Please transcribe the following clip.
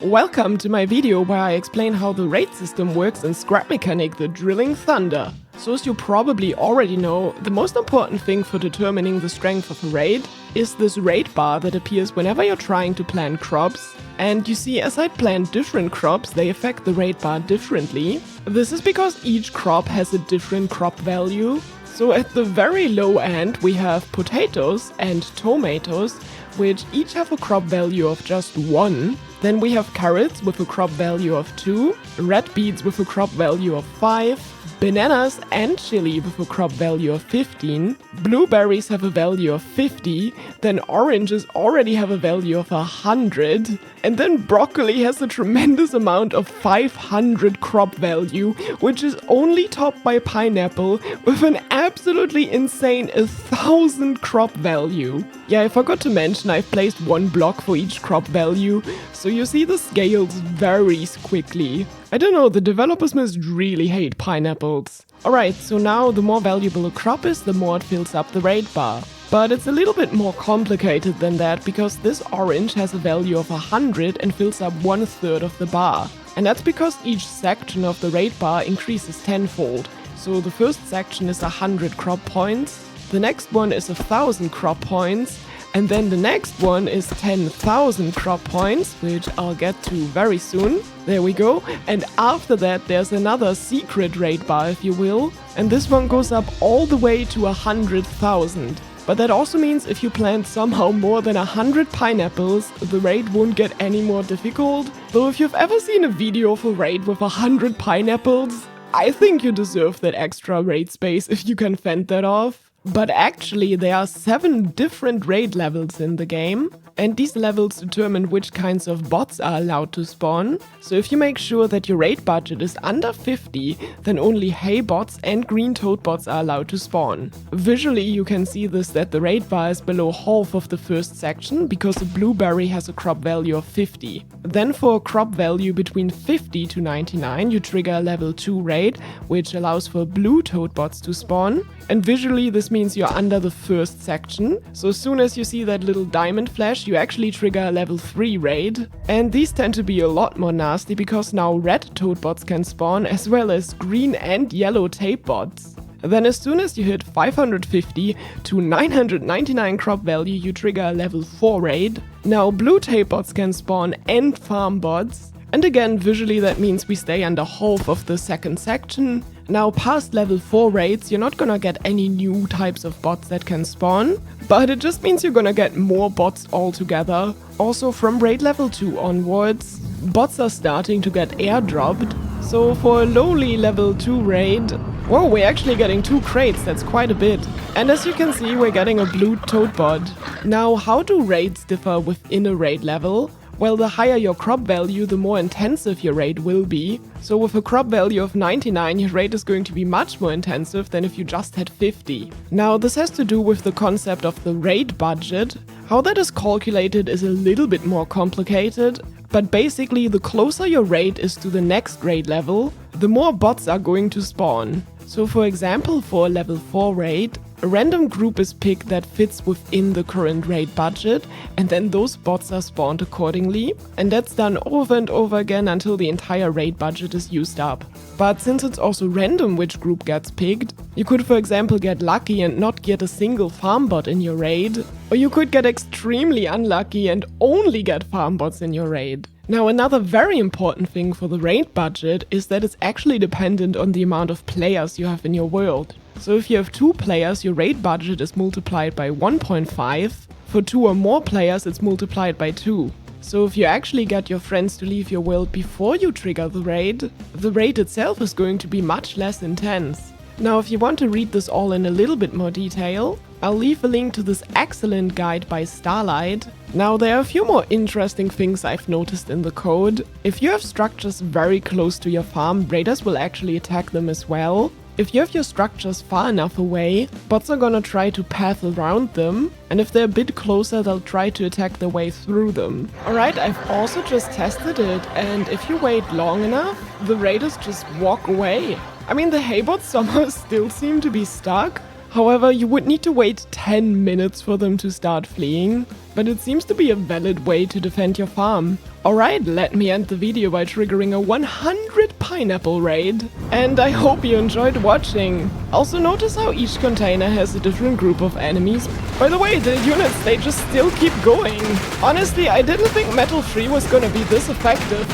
Welcome to my video where I explain how the raid system works in scrap mechanic the Drilling Thunder. So as you probably already know, the most important thing for determining the strength of a raid is this raid bar that appears whenever you're trying to plant crops. And you see, as I plant different crops, they affect the raid bar differently. This is because each crop has a different crop value. So at the very low end we have potatoes and tomatoes, which each have a crop value of just 1. Then we have carrots with a crop value of 2, red beets with a crop value of 5, bananas and chili with a crop value of 15, blueberries have a value of 50, then oranges already have a value of 100, and then broccoli has a tremendous amount of 500 crop value, which is only topped by pineapple with an absolutely insane 1,000 crop value. Yeah, I forgot to mention I've placed one block for each crop value, so you see the scales varies quickly. I don't know, the developers must really hate pineapples. Alright, so now the more valuable a crop is, the more it fills up the raid bar. But it's a little bit more complicated than that, because this orange has a value of 100 and fills up 1/3 of the bar. And that's because each section of the raid bar increases tenfold. So the first section is 100 crop points, the next one is 1,000 crop points, and then the next one is 10,000 crop points, which I'll get to very soon. There we go. And after that there's another secret raid bar, if you will, and this one goes up all the way to 100,000. But that also means if you plant somehow more than 100 pineapples, the raid won't get any more difficult. Though if you've ever seen a video of a raid with 100 pineapples, I think you deserve that extra raid space if you can fend that off. But actually there are 7 different raid levels in the game, and these levels determine which kinds of bots are allowed to spawn. So if you make sure that your raid budget is under 50, then only hay bots and green toad bots are allowed to spawn. Visually you can see this, that the raid bar is below half of the first section because a blueberry has a crop value of 50. Then for a crop value between 50 to 99 you trigger a level 2 raid, which allows for blue toad bots to spawn. And visually this means you're under the first section, so as soon as you see that little diamond flash you actually trigger a level 3 raid. And these tend to be a lot more nasty because now red toad bots can spawn as well as green and yellow tape bots. Then as soon as you hit 550 to 999 crop value you trigger a level 4 raid. Now blue tape bots can spawn and farm bots. And again, visually that means we stay under half of the second section. Now past level 4 raids you're not gonna get any new types of bots that can spawn, but it just means you're gonna get more bots altogether. Also from raid level 2 onwards, bots are starting to get airdropped. So for a lowly level 2 raid, whoa, we're actually getting 2 crates, that's quite a bit. And as you can see we're getting a blue toad bot. Now how do raids differ within a raid level? Well, the higher your crop value, the more intensive your raid will be. So with a crop value of 99, your raid is going to be much more intensive than if you just had 50. Now, this has to do with the concept of the raid budget. How that is calculated is a little bit more complicated, but basically the closer your raid is to the next raid level, the more bots are going to spawn. So for example, for a level 4 raid, a random group is picked that fits within the current raid budget, and then those bots are spawned accordingly, and that's done over and over again until the entire raid budget is used up. But since it's also random which group gets picked, you could for example get lucky and not get a single farm bot in your raid, or you could get extremely unlucky and only get farm bots in your raid. Now another very important thing for the raid budget is that it's actually dependent on the amount of players you have in your world. So if you have 2 players, your raid budget is multiplied by 1.5. For 2 or more players, it's multiplied by 2. So if you actually get your friends to leave your world before you trigger the raid itself is going to be much less intense. Now if you want to read this all in a little bit more detail, I'll leave a link to this excellent guide by Starlight. Now there are a few more interesting things I've noticed in the code. If you have structures very close to your farm, raiders will actually attack them as well. If you have your structures far enough away, bots are gonna try to path around them, and if they're a bit closer they'll try to attack their way through them. Alright, I've also just tested it, and if you wait long enough, the raiders just walk away. I mean, the hay bots somehow still seem to be stuck. However, you would need to wait 10 minutes for them to start fleeing, but it seems to be a valid way to defend your farm. Alright, let me end the video by triggering a 100 pineapple raid. And I hope you enjoyed watching. Also notice how each container has a different group of enemies. By the way, the units, they just still keep going. Honestly, I didn't think Metal 3 was gonna be this effective.